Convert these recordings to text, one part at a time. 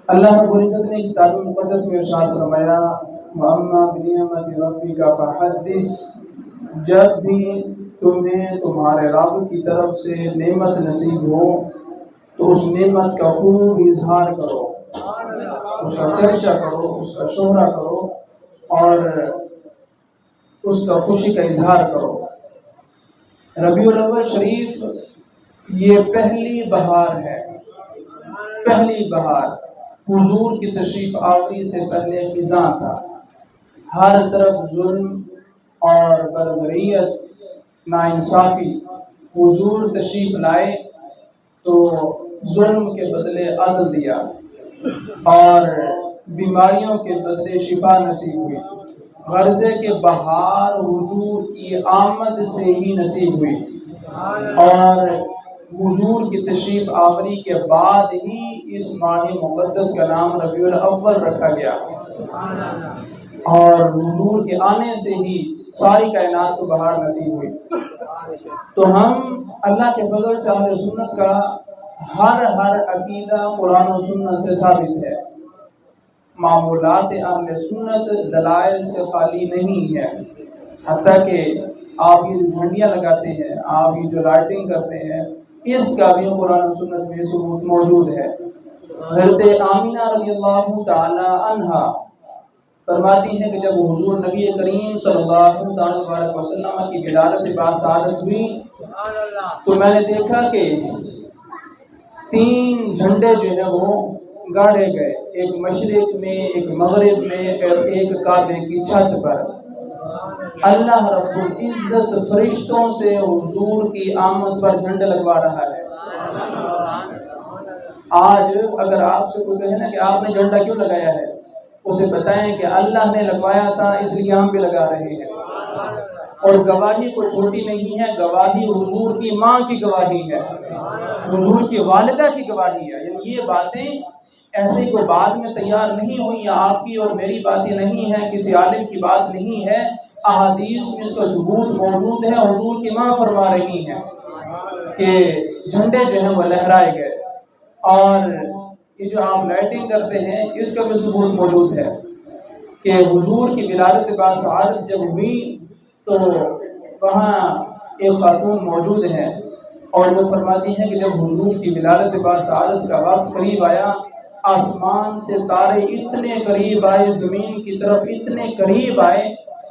اللہ رب العزت نے کتاب مقدس میں ارشاد فرمایا وَأَمَّا بِنِعْمَتِ رَبِّكَ فَحَدِّثْ، جب بھی تمہیں تمہارے رب کی طرف سے نعمت نصیب ہو تو اس نعمت کا خوب اظہار کرو، اس کا چرچا کرو، اس کا شہرہ کرو اور اس کا خوشی کا اظہار کرو۔ ربیع الاول شریف یہ پہلی بہار ہے، پہلی بہار حضور کی تشریف آوری سے پہلے خزاں تھا، ہر طرف ظلم اور بربریت، ناانصافی۔ حضور تشریف لائے تو ظلم کے بدلے عدل دیا اور بیماریوں کے بدلے شفا نصیب ہوئی۔ غرضے کے بہار حضور کی آمد سے ہی نصیب ہوئی اور حضور کی تشریف آوری کے بعد ہی اس ماہ مقدس کا نام ربیع الاول رکھا گیا اور حضور کے آنے سے ہی ساری کائنات کو بہار نصیب ہوئی۔ تو ہم اللہ کے فضل سے اہل سنت کا ہر عقیدہ قرآن و سنت سے ثابت ہے۔ معمولات اہل سنت دلائل سے خالی نہیں ہے، حتیٰ کہ آپ یہ جو جھنڈیاں لگاتے ہیں، آپ یہ جو لائٹنگ کرتے ہیں، اس کا بھی قرآن و سنت میں ثبوت موجود ہے۔ حضرت آمینہ رضی اللہ تعالی عنہا فرماتی ہیں کہ جب حضور نبی کریم صلی اللہ علیہ وسلم کی ولادت باسعادت ہوئی تو میں نے دیکھا کہ 3 جھنڈے جو ہیں وہ گاڑے گئے، ایک مشرق میں، ایک مغرب میں اور ایک کعبے کی چھت پر۔ اللہ رب العزت فرشتوں سے حضور کی آمد پر جھنڈے لگوا رہا ہے۔ آج اگر آپ سے کوئی کہے نا کہ آپ نے جھنڈا کیوں لگایا ہے، اسے بتائیں کہ اللہ نے لگوایا تھا اس لیے ہم بھی لگا رہے ہیں۔ اور گواہی کوئی چھوٹی نہیں ہے، گواہی حضور کی ماں کی گواہی ہے، حضور کی والدہ کی گواہی ہے۔ یعنی یہ باتیں ایسے کوئی بعد میں تیار نہیں ہوئی، یا آپ کی اور میری باتیں نہیں ہیں، کسی عالم کی بات نہیں ہے، احادیث میں اس کا ثبوت موجود ہے۔ حضور کی ماں فرما رہی ہیں کہ جھنڈے جو ہیں وہ لہرائے گئے، اور یہ جو آپ لائٹنگ کرتے ہیں اس کا بھی ثبوت موجود ہے کہ حضور کی ولادت باسعادت جب ہوئی تو وہاں ایک خاتون موجود ہے اور وہ فرماتی ہیں کہ جب حضور کی ولادت باسعادت کا وقت قریب آیا، آسمان سے تارے اتنے قریب آئے، زمین کی طرف اتنے قریب آئے،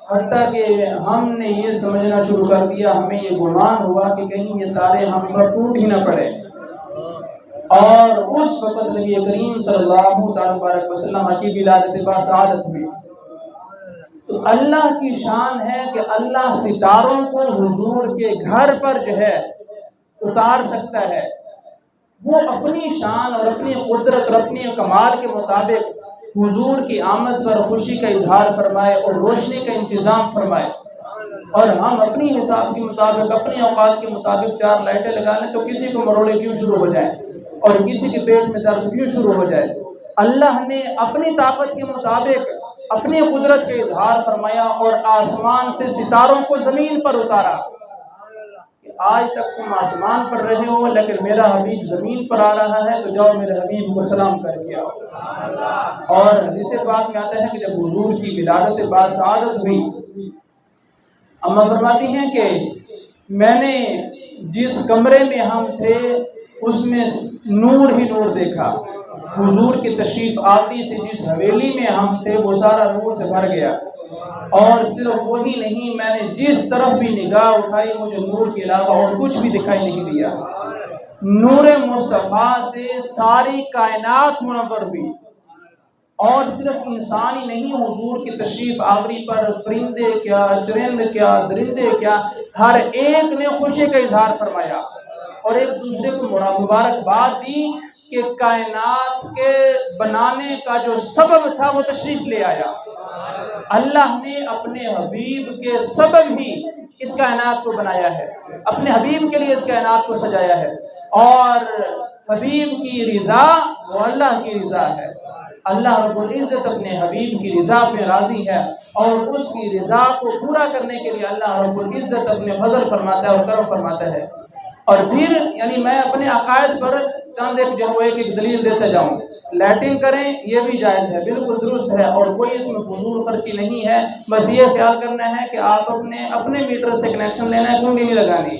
حتیٰ کہ ہم نے یہ سمجھنا شروع کر دیا، ہمیں یہ گمان ہوا کہ کہیں یہ تارے ہم پر ٹوٹ ہی نہ پڑے۔ اور اس وقت نبی کریم صلی اللہ علیہ وسلم کی ولادت باسعادت ہوئی۔ تو اللہ کی شان ہے کہ اللہ ستاروں کو حضور کے گھر پر جو ہے اتار سکتا ہے۔ وہ اپنی شان اور اپنی قدرت اور اپنی کمال کے مطابق حضور کی آمد پر خوشی کا اظہار فرمائے اور روشنی کا انتظام فرمائے، اور ہم اپنی حساب کے مطابق، اپنی اوقات کے مطابق 4 لائٹیں لگا لیں تو کسی کو مروڑے کیوں شروع ہو جائیں اور کسی کے پیٹ میں درد کیوں شروع ہو جائے۔ اللہ نے اپنی طاقت کے مطابق اپنی قدرت کا اظہار فرمایا اور آسمان سے ستاروں کو زمین پر اتارا۔ آج تک تم آسمان پر رہے ہو لیکن میرا حبیب زمین پر آ رہا ہے، تو جاؤ میرے حبیب کو سلام کر کے آؤ۔ اور حدیث پاک میں آتا ہے کہ جب حضور کی ولادت باسعادت ہوئی، اما فرماتی ہیں کہ میں نے جس کمرے میں ہم تھے اس میں نور ہی نور دیکھا۔ حضور کی تشریف آتی سے جس حویلی میں ہم تھے وہ سارا نور سے بھر گیا، اور صرف وہی نہیں، میں نے جس طرف بھی نگاہ اٹھائی مجھے نور کے علاوہ اور کچھ بھی دکھائی نہیں دیا۔ نور مصطفیٰ سے ساری کائنات منور ہوئی، اور صرف انسان ہی نہیں، حضور کی تشریف آوری پر پرندے کیا، چرند کیا، درندے کیا، ہر ایک نے خوشی کا اظہار فرمایا اور ایک دوسرے کو مبارکباد دی کہ کائنات کے بنانے کا جو سبب تھا وہ تشریف لے آیا۔ اللہ نے اپنے حبیب کے سبب ہی اس کائنات کو بنایا ہے، اپنے حبیب کے لیے اس کائنات کو سجایا ہے، اور حبیب کی رضا وہ اللہ کی رضا ہے۔ اللہ رب العزت اپنے حبیب کی رضا پہ راضی ہے، اور اس کی رضا کو پورا کرنے کے لیے اللہ رب العزت اپنے فضل فرماتا ہے اور کرم فرماتا ہے۔ اور پھر یعنی میں اپنے عقائد پر چند ایک دلیل دیتا جاؤں لیٹنگ کریں یہ بھی جائز ہے، بالکل درست ہے، اور کوئی اس میں فضول خرچی نہیں ہے۔ بس یہ خیال کرنا ہے کہ آپ اپنے میٹر سے کنیکشن لینا ہے، کنڈی نہیں لگانی۔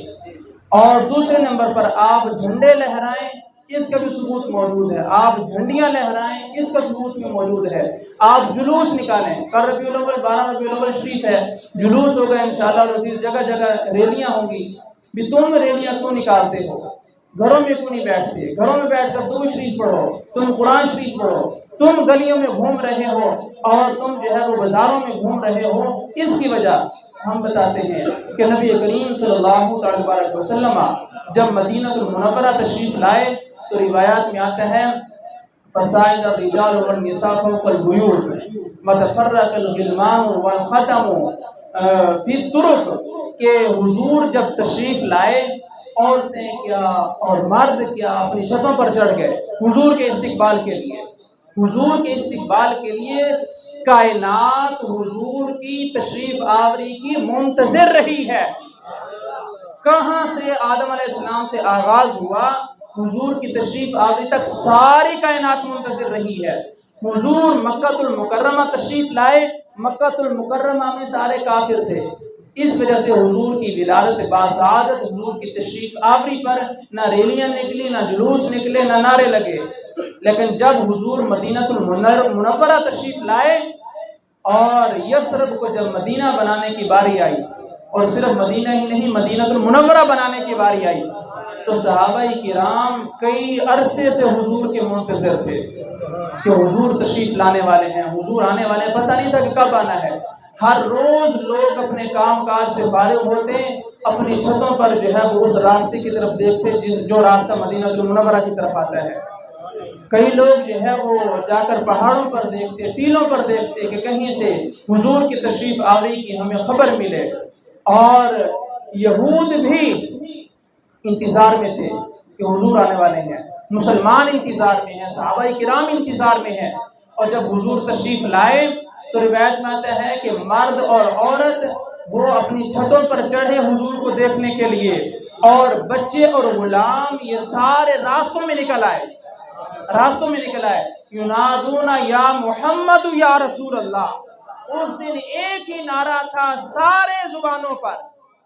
اور دوسرے نمبر پر آپ جھنڈے لہرائیں، اس کا بھی ثبوت موجود ہے۔ آپ جھنڈیاں لہرائیں، اس کا ثبوت بھی موجود ہے۔ آپ جلوس نکالیں، کل ربیع الاول 12 ربیع الاول شریف ہے، جلوس ہوگا انشاءاللہ العزیز، جگہ جگہ ریلیاں ہوں گی۔ بھی تم ریلیاں کیوں نکالتے ہو؟ گھروں میں کیوں نہیں بیٹھتے؟ گھروں میں بیٹھ کر درود شریف پڑھو، تم قرآن شریف پڑھو، تم گلیوں میں گھوم رہے ہو اور تم جو ہے وہ بازاروں میں گھوم رہے ہو۔ اس کی وجہ ہم بتاتے ہیں کہ نبی کریم صلی اللہ علیہ وسلم جب مدینہ المنورہ تشریف لائے تو روایات میں آتا ہے فصائد الرجال والنساء فوق البیوت متفرق الغلمان والختم فی الطرق، کہ حضور جب تشریف لائے عورتیں کیا اور مرد کیا اپنی چھتوں پر چڑھ گئے حضور کے استقبال کے لیے۔ حضور کے استقبال کے لیے کائنات حضور کی تشریف آوری کی منتظر رہی ہے۔ کہاں سے آدم علیہ السلام سے آغاز ہوا حضور کی تشریف آوری تک ساری کائنات منتظر رہی ہے۔ حضور مکہ المکرمہ تشریف لائے، مکہ المکرمہ میں سارے کافر تھے، اس وجہ سے حضور کی ولادت باسعادت حضور کی تشریف آوری پر نہ ریلیاں نکلی، نہ جلوس نکلے، نہ نعرے لگے۔ لیکن جب حضور مدینہ المنورہ تشریف لائے اور یثرب کو جب مدینہ بنانے کی باری آئی، اور صرف مدینہ ہی نہیں مدینہ المنورہ بنانے کی باری آئی، تو صحابہ کرام کئی عرصے سے حضور کے منتظر تھے کہ حضور تشریف لانے والے ہیں، حضور آنے والے ہیں، پتہ نہیں تھا کہ کب آنا ہے۔ ہر روز لوگ اپنے کام کاج سے فارغ ہوتے، اپنی چھتوں پر جو ہے وہ اس راستے کی طرف دیکھتے جو راستہ مدینہ المنورہ کی طرف آتا ہے۔ کئی لوگ جو ہے وہ جا کر پہاڑوں پر دیکھتے، ٹیلوں پر دیکھتے کہ کہیں سے حضور کی تشریف آوری کی ہمیں خبر ملے۔ اور یہود بھی انتظار میں تھے کہ حضور آنے والے ہیں، مسلمان انتظار میں ہیں، صحابہ کرام انتظار میں ہیں۔ اور جب حضور تشریف لائے تو روایت میں آتا ہے کہ مرد اور عورت وہ اپنی چھتوں پر چڑھے حضور کو دیکھنے کے لیے، اور بچے اور غلام یہ سارے راستوں میں نکل آئے، راستوں میں نکل آئے، ینادون یا محمد یا رسول اللہ۔ اس دن ایک ہی نعرہ تھا سارے زبانوں پر،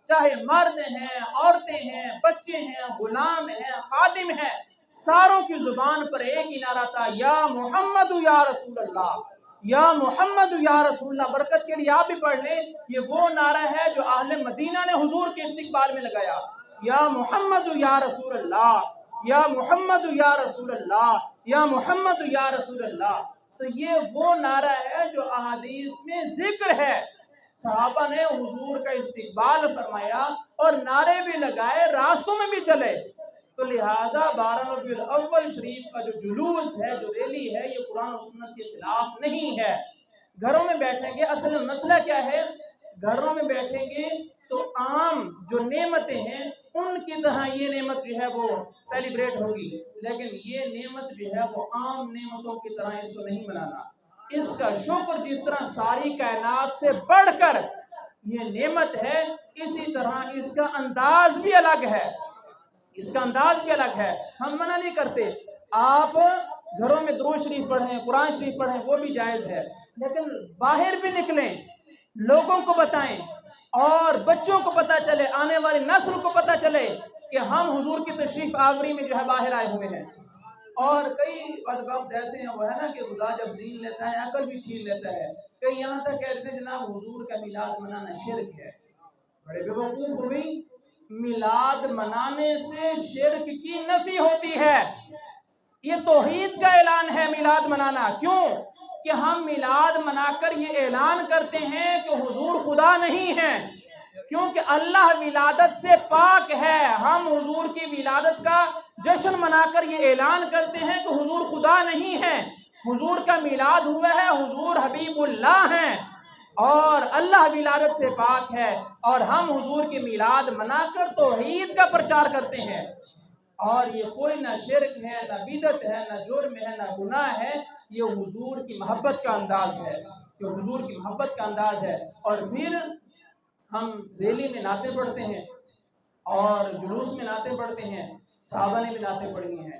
چاہے مرد ہیں، عورتیں ہیں، بچے ہیں، غلام ہیں، خادم ہیں، ساروں کی زبان پر ایک ہی نعرہ تھا، یا محمد یا رسول اللہ، یا محمد یا رسول اللہ۔ برکت کے لیے آپ بھی پڑھ لیں، یہ وہ نعرہ ہے جو اہل مدینہ نے حضور کے استقبال میں لگایا، یا محمد یا رسول اللہ، یا محمد یا رسول اللہ، یا محمد یا رسول اللہ۔ تو یہ وہ نعرہ ہے جو احادیث میں ذکر ہے۔ صحابہ نے حضور کا استقبال فرمایا اور نعرے بھی لگائے، راستوں میں بھی چلے۔ تو لہٰذا 12 ربیع الاول شریف کا جو جلوس ہے، جو ریلی ہے، یہ قرآن و سنت کے خلاف نہیں ہے۔ گھروں میں بیٹھیں گے، اصل مسئلہ کیا ہے؟ گھروں میں بیٹھیں گے تو عام جو نعمتیں ہیں ان کی طرح یہ نعمت جو ہے وہ سیلیبریٹ ہوگی، لیکن یہ نعمت جو ہے وہ عام نعمتوں کی طرح اس کو نہیں منانا۔ اس کا شکر جس طرح ساری کائنات سے بڑھ کر یہ نعمت ہے، اسی طرح اس کا انداز بھی الگ ہے، اس کا انداز بھی الگ ہے۔ ہم منع نہیں کرتے، آپ گھروں میں درود شریف پڑھیں، قرآن شریف پڑھیں، وہ بھی جائز ہے، لیکن باہر بھی نکلیں، لوگوں کو بتائیں اور بچوں کو پتہ چلے، آنے والی نسل کو پتہ چلے کہ ہم حضور کی تشریف آوری میں جو ہے باہر آئے ہوئے ہیں۔ اور کئی بدبخت ایسے ہیں، وہ ہے نا کہ خدا جب دین لیتا ہے عقل بھی چھین لیتا ہے۔ کئی یہاں تک کہتے ہیں جناب حضور کا میلاد منانا شرک ہے۔ بڑے بے وقوف ہوئی، میلاد منانے سے شرک کی نفی ہوتی ہے۔ یہ توحید کا اعلان ہے میلاد منانا۔ کیوں کہ ہم میلاد منا کر یہ اعلان کرتے ہیں کہ حضور خدا نہیں ہے، کیونکہ اللہ ولادت سے پاک ہے۔ ہم حضور کی ولادت کا جشن منا کر یہ اعلان کرتے ہیں کہ حضور خدا نہیں ہے، حضور کا میلاد ہوا ہے، حضور حبیب اللہ ہیں اور اللہ ولادت سے پاک ہے، اور ہم حضور کی میلاد منا کر توحید کا پرچار کرتے ہیں۔ اور یہ کوئی نہ شرک ہے، نہ بدعت ہے، نہ جرم ہے، نہ گناہ ہے، یہ حضور کی محبت کا انداز ہے، یہ حضور کی محبت کا انداز ہے۔ اور پھر ہم ریلی میں نعتیں پڑھتے ہیں اور جلوس میں نعتیں پڑھتے ہیں، صحابہ نے بھی نعتیں پڑھی ہیں۔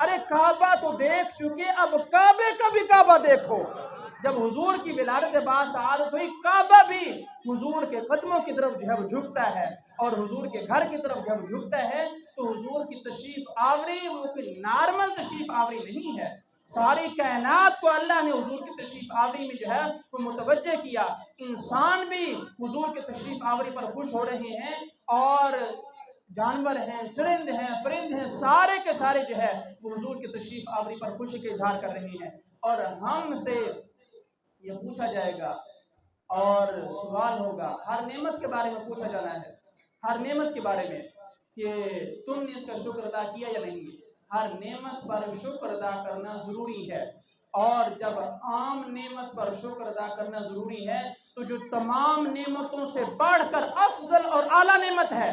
ارے کعبہ تو دیکھ چکے، اب کعبے کا بھی کعبہ دیکھو۔ جب حضور کی ولادت باسعادت ہوئی، کعبہ بھی حضور کے قدموں کی طرف جب جھکتا ہے اور حضور کے گھر کی طرف جب جھکتا ہے تو حضور کی تشریف آوری وہ کوئی نارمل تشریف آوری نہیں ہے، ساری کائنات کو اللہ نے حضور کی تشریف آوری میں جو ہے وہ متوجہ کیا۔ انسان بھی حضور کی تشریف آوری پر خوش ہو رہے ہیں، اور جانور ہیں، چرند ہیں، پرند ہیں، سارے کے سارے جو ہے وہ حضور کی تشریف آوری پر خوشی کا اظہار کر رہے ہیں۔ اور ہم سے یہ پوچھا جائے گا اور سوال ہوگا، ہر نعمت کے بارے میں پوچھا جانا ہے، ہر نعمت کے بارے میں کہ تم نے اس کا شکر ادا کیا یا نہیں۔ ہر نعمت پر شکر ادا کرنا ضروری ہے، اور جب عام نعمت پر شکر ادا کرنا ضروری ہے تو جو تمام نعمتوں سے بڑھ کر افضل اور اعلیٰ نعمت ہے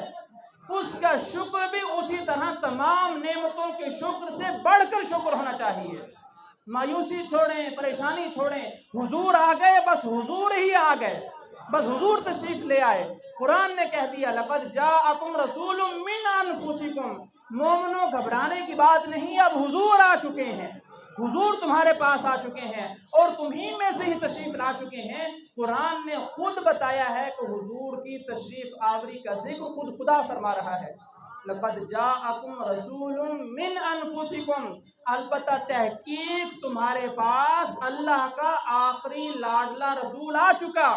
اس کا شکر بھی اسی طرح تمام نعمتوں کے شکر سے بڑھ کر شکر ہونا چاہیے۔ مایوسی چھوڑیں، پریشانی چھوڑیں، حضور آ گئے، بس حضور ہی آ گئے، بس حضور تشریف لے آئے۔ قرآن نے کہہ دیا لقد جاءکم رسول من انفسکم، مومنوں گھبرانے کی بات نہیں، اب حضور آ چکے ہیں، حضور تمہارے پاس آ چکے ہیں اور تمہیں میں سے ہی تشریف لا چکے ہیں۔ قرآن نے خود بتایا ہے کہ حضور کی تشریف آوری کا ذکر خود خدا فرما رہا ہے، لقد جاءکم رسول من انفسکم، البتہ تحقیق تمہارے پاس اللہ کا آخری لاڈلا رسول آ چکا۔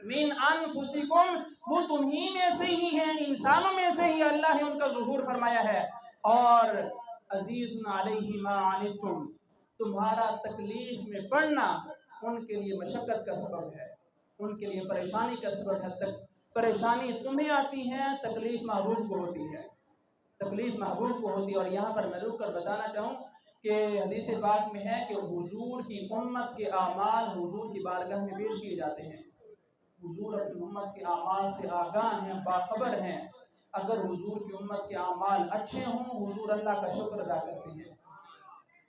من انفسکم، وہ تمہیں میں سے ہی ہیں، انسانوں میں سے ہی اللہ نے ان کا ظہور فرمایا ہے۔ اور عزیز علیہ ما عنتم، تمہارا تکلیف میں پڑنا ان کے لیے مشقت کا سبب ہے، ان کے لیے پریشانی کا سبب ہے۔ پریشانی تمہیں آتی ہے، تکلیف محبوب کو ہوتی ہے، تکلیف محبوب کو ہوتی ہے۔ اور یہاں پر میں رک کر بتانا چاہوں کہ حدیث پاک میں ہے کہ حضور کی امت کے اعمال حضور کی بارگاہ میں پیش کیے جاتے ہیں۔ حضور اپنی امت کے اعمال سے آگاہ ہیں، باخبر ہیں۔ اگر حضور کی امت کے اعمال اچھے ہوں، حضور اللہ کا شکر ادا کرتے ہیں،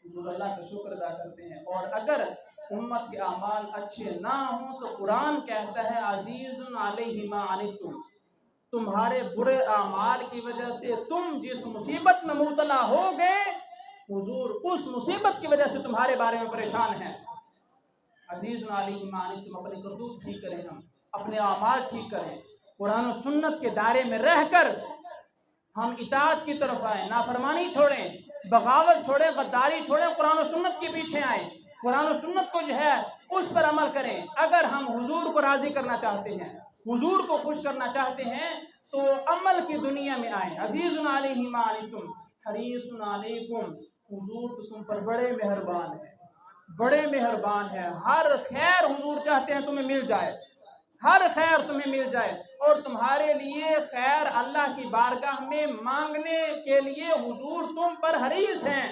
حضور اللہ کا شکر ادا کرتے ہیں۔ اور اگر امت کے اعمال اچھے نہ ہوں تو قرآن کہتا ہے عزیز علیہ ما عنتم، تمہارے برے اعمال کی وجہ سے تم جس مصیبت میں مبتلا ہو گئے، حضور اس مصیبت کی وجہ سے تمہارے بارے میں پریشان ہیں۔ عزیز علیہ ما عنتم، اپنے کرتوت ٹھیک کریں، ہم اپنے اعمال ٹھیک کریں، قرآن و سنت کے دائرے میں رہ کر ہم اطاعت کی طرف آئیں، نافرمانی چھوڑیں، بغاوت چھوڑیں، غداری چھوڑیں، قرآن و سنت کے پیچھے آئیں، قرآن و سنت کو جو ہے اس پر عمل کریں۔ اگر ہم حضور کو راضی کرنا چاہتے ہیں، حضور کو خوش کرنا چاہتے ہیں تو عمل کی دنیا میں آئیں۔ عزیز علیہ ما عنتم حریص علیکم، حضور تو تم پر بڑے مہربان ہیں، بڑے مہربان ہیں، ہر خیر حضور چاہتے ہیں تمہیں مل جائے، ہر خیر تمہیں مل جائے، اور تمہارے لیے خیر اللہ کی بارگاہ میں مانگنے کے لیے حضور تم پر حریص ہیں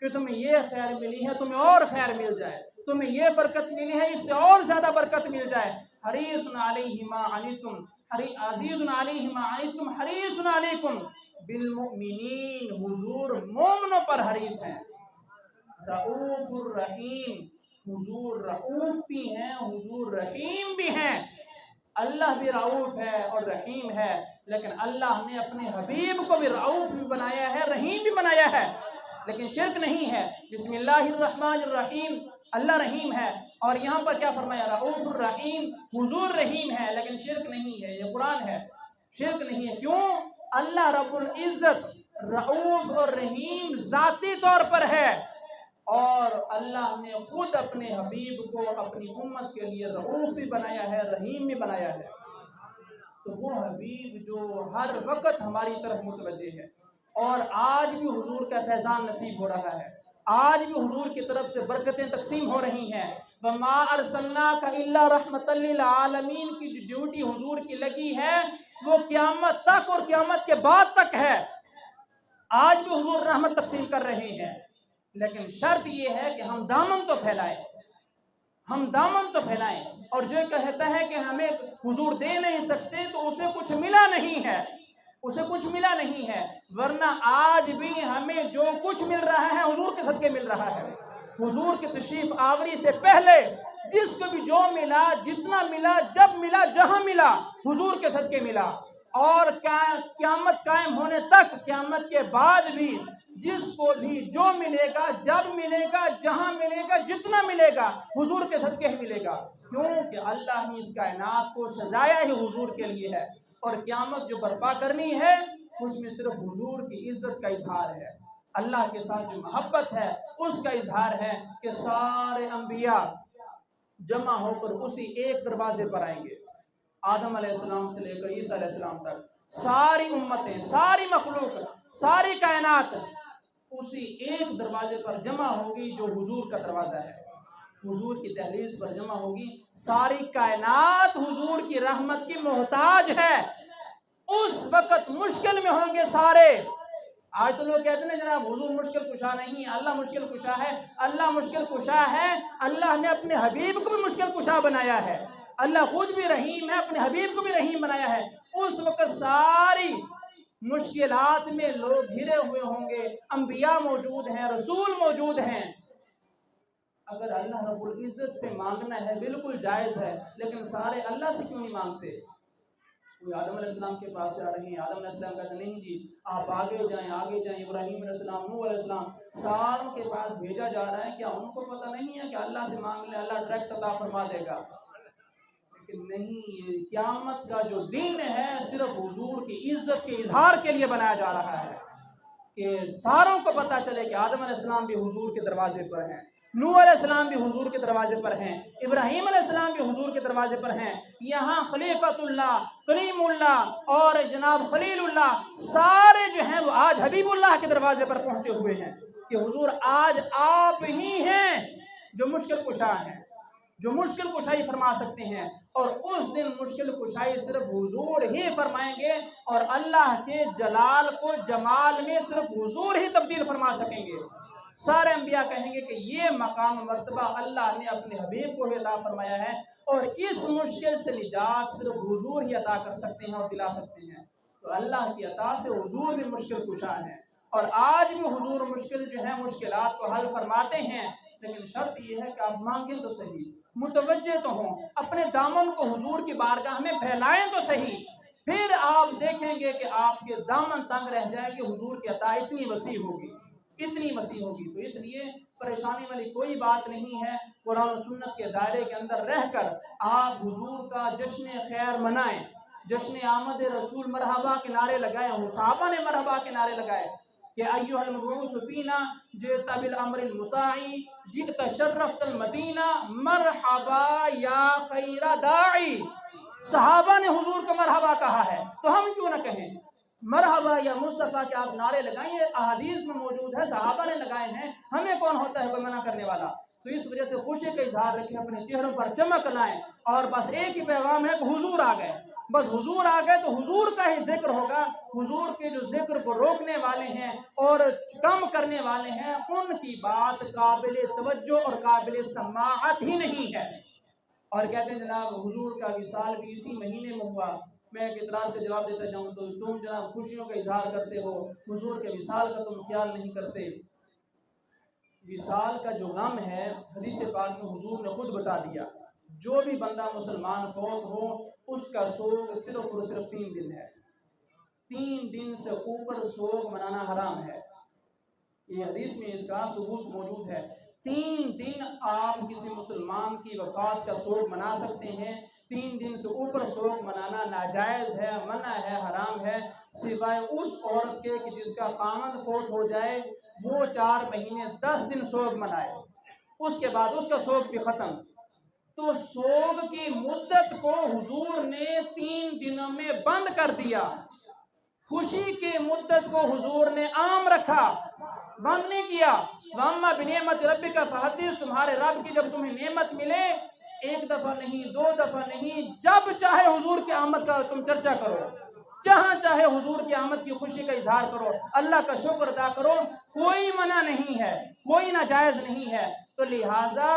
کہ تمہیں یہ خیر ملی ہے، تمہیں اور خیر مل جائے، تمہیں یہ برکت ملی ہے، اس سے اور زیادہ برکت مل جائے۔ حریص علیہ ما عنتم، عزیز علیہ ما عنتم حریص علیکم بالمؤمنین، حضور مومنوں پر حریص ہیں۔ رؤوف الرحیم، حضور رؤوف بھی ہیں، حضور رحیم بھی ہیں۔ اللہ بھی رؤوف ہے اور رحیم ہے، لیکن اللہ نے اپنے حبیب کو بھی رؤوف بھی بنایا ہے، رحیم بھی بنایا ہے، لیکن شرک نہیں ہے۔ بسم اللہ الرحمن الرحیم، اللہ رحیم ہے، اور یہاں پر کیا فرمایا؟ رؤوف الرحیم، حضور رحیم ہے، لیکن شرک نہیں ہے، یہ قرآن ہے، شرک نہیں ہے۔ کیوں؟ اللہ رب العزت رؤوف اور رحیم ذاتی طور پر ہے، اور اللہ نے خود اپنے حبیب کو اپنی امت کے لیے رؤوف بھی بنایا ہے، رحیم بھی بنایا ہے۔ تو وہ حبیب جو ہر وقت ہماری طرف متوجہ ہے، اور آج بھی حضور کا فیضان نصیب ہو رہا ہے، آج بھی حضور کی طرف سے برکتیں تقسیم ہو رہی ہیں۔ وَمَا أَرْسَلْنَاكَ إِلَّا رَحْمَةً لِّلْعَالَمِينَ کی جو ڈیوٹی حضور کی لگی ہے وہ قیامت تک اور قیامت کے بعد تک ہے۔ آج بھی حضور رحمت تقسیم کر رہے ہیں، لیکن شرط یہ ہے کہ ہم دامن تو پھیلائیں، ہم دامن تو پھیلائیں، اور جو کہتا ہے کہ ہمیں حضور دے نہیں سکتے تو اسے کچھ ملا نہیں ہے، اسے کچھ ملا نہیں ہے، ورنہ آج بھی ہمیں جو کچھ مل رہا ہے حضور کے صدقے مل رہا ہے۔ حضور کی تشریف آوری سے پہلے جس کو بھی جو ملا، جتنا ملا، جب ملا، جہاں ملا، حضور کے صدقے ملا، اور قیامت قائم ہونے تک، قیامت کے بعد بھی جس کو بھی جو ملے گا، جب ملے گا، جہاں ملے گا، جتنا ملے گا، حضور کے صدقے ہی ملے گا، کیونکہ اللہ نے اس کائنات کو سجایا ہی حضور کے لیے ہے، اور قیامت جو برپا کرنی ہے اس میں صرف حضور کی عزت کا اظہار ہے، اللہ کے ساتھ جو محبت ہے اس کا اظہار ہے کہ سارے انبیاء جمع ہو کر اسی ایک دروازے پر آئیں گے، آدم علیہ السلام سے لے کر عیسیٰ علیہ السلام تک ساری امتیں، ساری مخلوق، ساری کائنات اسی ایک دروازے پر جمع ہوگی جو حضور کا دروازہ ہے، حضور کی دہلیز پر جمع ہوگی، ساری کائنات حضور کی رحمت کی محتاج ہے، اس وقت مشکل میں ہوں گے سارے۔ آج تو لوگ کہتے ہیں جناب حضور مشکل کشا نہیں ہے، اللہ مشکل کشا ہے، اللہ مشکل کشا ہے، اللہ نے اپنے حبیب کو بھی مشکل کشا بنایا ہے، اللہ خود بھی رحیم ہے، اپنے حبیب کو بھی رحیم بنایا ہے، اس وقت ساری مشکلات میں لوگ گھرے ہوئے ہوں گے، انبیاء موجود ہیں، رسول موجود ہیں، اگر اللہ رب العزت سے مانگنا ہے بالکل جائز ہے، لیکن سارے اللہ سے کیوں نہیں مانگتے؟ کوئی آدم علیہ السلام کے پاس جا رہے ہیں، آدم علیہ السلام کہتے نہیں جی آپ آگے جائیں، ابراہیم علیہ السلام، نوح علیہ السلام، ساروں کے پاس بھیجا جا رہا ہے، کیا ان کو پتہ نہیں ہے کہ اللہ سے مانگ لیں اللہ ڈائریکٹ عطا فرما دے گا؟ لیکن نہیں، قیامت کا جو دن ہے صرف حضور کی عزت کے اظہار کے لیے بنایا جا رہا ہے، کہ ساروں کو پتہ چلے کہ آدم علیہ السلام بھی حضور کے دروازے پر ہیں، نوح علیہ السلام بھی حضور کے دروازے پر ہیں، ابراہیم علیہ السلام بھی حضور کے دروازے پر ہیں، یہاں خلیفۃ اللہ، کلیم اللہ اور جناب خلیل اللہ سارے جو ہیں وہ آج حبیب اللہ کے دروازے پر پہنچے ہوئے ہیں، کہ حضور آج آپ ہی ہیں جو مشکل کشا ہیں، جو مشکل کشائی فرما سکتے ہیں، اور اس دن مشکل کشائی صرف حضور ہی فرمائیں گے، اور اللہ کے جلال کو جمال میں صرف حضور ہی تبدیل فرما سکیں گے، سارے انبیاء کہیں گے کہ یہ مقام مرتبہ اللہ نے اپنے حبیب کو ہی عطا فرمایا ہے، اور اس مشکل سے نجات صرف حضور ہی عطا کر سکتے ہیں اور دلا سکتے ہیں، تو اللہ کی عطا سے حضور بھی مشکل کشا ہیں، اور آج بھی حضور مشکل جو ہیں مشکلات کو حل فرماتے ہیں، لیکن شرط یہ ہے کہ آپ مانگیں تو صحیح، متوجہ تو ہوں، اپنے دامن کو حضور کی بارگاہ میں پھیلائیں تو صحیح، پھر آپ دیکھیں گے کہ آپ کے دامن تنگ رہ جائے کہ حضور کی عطا اتنی وسیع ہوگی، اتنی وسیع ہوگی، تو اس لیے پریشانی والی کوئی بات نہیں ہے، قرآن و سنت کے دائرے کے اندر رہ کر آپ حضور کا جشن خیر منائیں، جشن آمد رسول مرحبا کے نعرے لگائیں، صحابہ نے مرحبا کے نعرے لگائے کہ ایھا المبعوث فینا جئت بالامر المطاع جئت شرفت المدینہ مرحبا یا خیر داعی، صحابہ نے حضور کو مرحبا کہا ہے تو ہم کیوں نہ کہیں مرحبا یا مصطفیٰ کے آپ نعرے لگائیں، احادیث میں موجود ہے، صحابہ نے لگائے ہیں، ہمیں کون ہوتا ہے کوئی منع کرنے والا؟ تو اس وجہ سے خوشی کا اظہار رکھیں، اپنے چہروں پر چمک لائیں، اور بس ایک ہی پیغام ہے کہ حضور آ گئے، بس حضور آ گئے تو حضور کا ہی ذکر ہوگا، حضور کے جو ذکر کو روکنے والے ہیں اور کم کرنے والے ہیں ان کی بات قابل توجہ اور قابل سماعت ہی نہیں ہے، اور کہتے ہیں جناب حضور کا وصال بھی اسی مہینے میں ہوا، میں ایک اعتراض کا جواب دیتا جاؤں تو تم جناب خوشیوں کا اظہار کرتے ہو، حضور کے وصال کا تم خیال نہیں کرتے، وصال کا جو غم ہے حدیث پاک میں حضور نے خود بتا دیا، جو بھی بندہ مسلمان فوت ہو اس کا سوگ صرف اور صرف 3 دن ہے، 3 دن سے اوپر سوگ منانا حرام ہے، یہ حدیث میں اس کا ثبوت موجود ہے، 3 دن آپ کسی مسلمان کی وفات کا سوگ منا سکتے ہیں، 3 دن سے اوپر سوگ منانا ناجائز ہے، منع ہے، حرام ہے، سوائے اس عورت کے کہ جس کا خامند فوت ہو جائے وہ 4 مہینے 10 دن سوگ منائے، اس کے بعد اس کا سوگ بھی ختم، تو سوگ کی مدت کو حضور نے 3 دنوں میں بند کر دیا، خوشی کی مدت کو حضور نے عام رکھا، بند نہیں کیا، وَأَمَّا بِنِعْمَةِ رَبِّكَ فَحَدِّثْ، تمہارے رب کی جب تمہیں نعمت ملے 1 دفعہ نہیں 2 دفعہ نہیں، جب چاہے حضور کی آمد کا تم چرچا کرو، جہاں چاہے حضور کی آمد کی خوشی کا اظہار کرو، اللہ کا شکر ادا کرو، کوئی منع نہیں ہے، کوئی ناجائز نہیں ہے، تو لہٰذا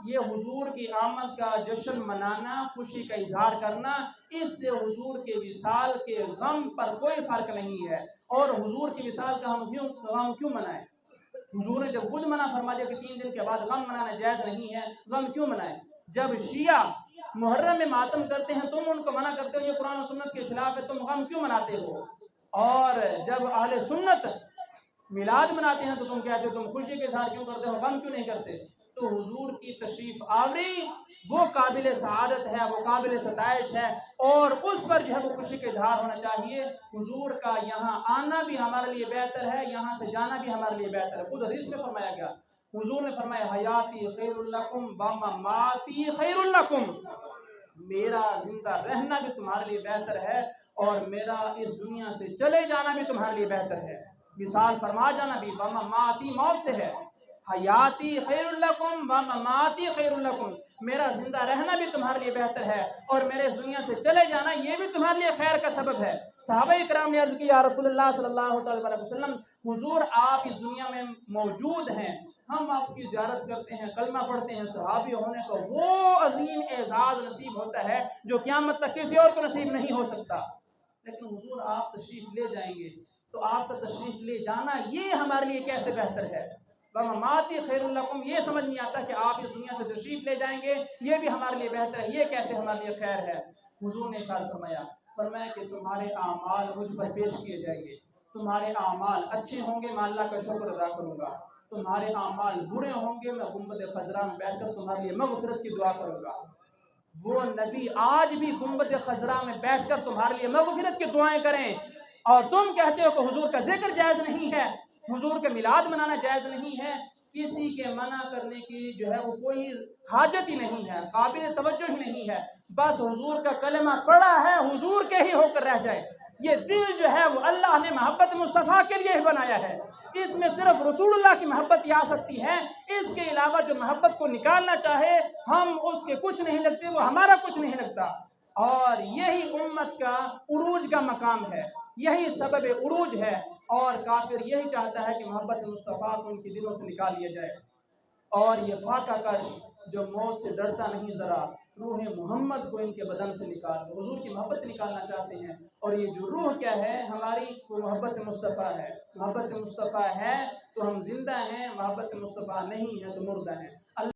یہ حضور کی آمد کا جشن منانا، خوشی کا اظہار کرنا، اس سے حضور کے وصال کے غم پر کوئی فرق نہیں ہے، اور حضور کی وصال کا ہم کیوں منائیں؟ حضور نے جب خود منع فرما دیا کہ 3 دن کے بعد غم منانا جائز نہیں ہے، غم کیوں منائیں؟ جب شیعہ محرم میں ماتم کرتے ہیں تم ان کو منع کرتے ہو یہ قرآن و سنت کے خلاف ہے، تم غم کیوں مناتے ہو؟ اور جب اہل سنت میلاد مناتے ہیں تو تم کہتے ہو تم خوشی کے اظہار کیوں کرتے ہو، غم کیوں نہیں کرتے؟ تو حضور کی تشریف آوری وہ قابل سعادت ہے، وہ قابل ستائش ہے، اور اس پر جو ہے وہ خوشی کا اظہار ہونا چاہیے۔ حضور کا یہاں آنا بھی ہمارے لیے بہتر ہے، یہاں سے جانا بھی ہمارے لیے بہتر ہے۔ خود حدیث میں فرمایا گیا، حضور نے فرمایا حیاتی خیر لکم ومماتی خیر لکم، میرا زندہ رہنا بھی تمہارے لیے بہتر ہے اور میرا اس دنیا سے چلے جانا بھی تمہارے لیے بہتر ہے۔ مثال فرما جانا بھی ومماتی موت سے ہے، حیاتی خیر لکم ومماتی خیر لکم، میرا زندہ رہنا بھی تمہارے لیے بہتر ہے اور میرے اس دنیا سے چلے جانا یہ بھی تمہارے لیے خیر کا سبب ہے۔ صحابہ کرام نے عرض کی یا رسول اللہ صلی اللہ علیہ وسلم، حضور آپ اس دنیا میں موجود ہیں، ہم آپ کی زیارت کرتے ہیں، کلمہ پڑھتے ہیں، صحابی ہونے کا وہ عظیم اعزاز نصیب ہوتا ہے جو قیامت تک کسی اور کو نصیب نہیں ہو سکتا، لیکن حضور آپ تشریف لے جائیں گے تو آپ کا تشریف لے جانا یہ ہمارے لیے کیسے بہتر ہے؟ ومماتی خیر لکم، یہ سمجھ نہیں آتا کہ آپ اس دنیا سے تشریف لے جائیں گے یہ بھی ہمارے لیے بہتر ہے، یہ کیسے ہمارے لیے خیر ہے؟ حضور نے ارشاد فرمایا کہ تمہارے اعمال مجھ پر پیش کیے جائیں گے، تمہارے اعمال اچھے ہوں گے میں اللہ کا شکر ادا کروں گا، تمہارے اعمال برے ہوں گے میں گنبد خضرا میں بیٹھ کر تمہارے لیے مغفرت کی دعا کروں گا۔ وہ نبی آج بھی گنبد خضرا میں بیٹھ کر تمہارے لیے مغفرت کی دعائیں کریں، اور تم کہتے ہو کہ حضور کا ذکر جائز نہیں ہے، حضور کا میلاد منانا جائز نہیں ہے۔ کسی کے منع کرنے کی جو ہے وہ کوئی حاجت ہی نہیں ہے، قابل توجہ ہی نہیں ہے، بس حضور کا کلمہ پڑا ہے حضور کے ہی ہو کر رہ جائے۔ یہ دل جو ہے وہ اللہ نے محبت مصطفیٰ کے لیے ہی بنایا ہے، اس میں صرف رسول اللہ کی محبت ہی آ سکتی ہے، اس کے علاوہ جو محبت کو نکالنا چاہے ہم اس کے کچھ نہیں لگتے، وہ ہمارا کچھ نہیں لگتا، اور یہی امت کا عروج کا مقام ہے، یہی سبب عروج ہے، اور کافر یہی چاہتا ہے کہ محبت مصطفیٰ کو ان کے دلوں سے نکال لیا جائے۔ اور یہ فاقہ کش جو موت سے ڈرتا نہیں ذرا، روح محمد کو ان کے بدن سے نکال، حضور کی محبت نکالنا چاہتے ہیں، اور یہ جو روح کیا ہے ہماری، وہ محبت مصطفیٰ ہے، محبت مصطفیٰ ہے تو ہم زندہ ہیں، محبت مصطفیٰ نہیں ہے تو مردہ ہیں۔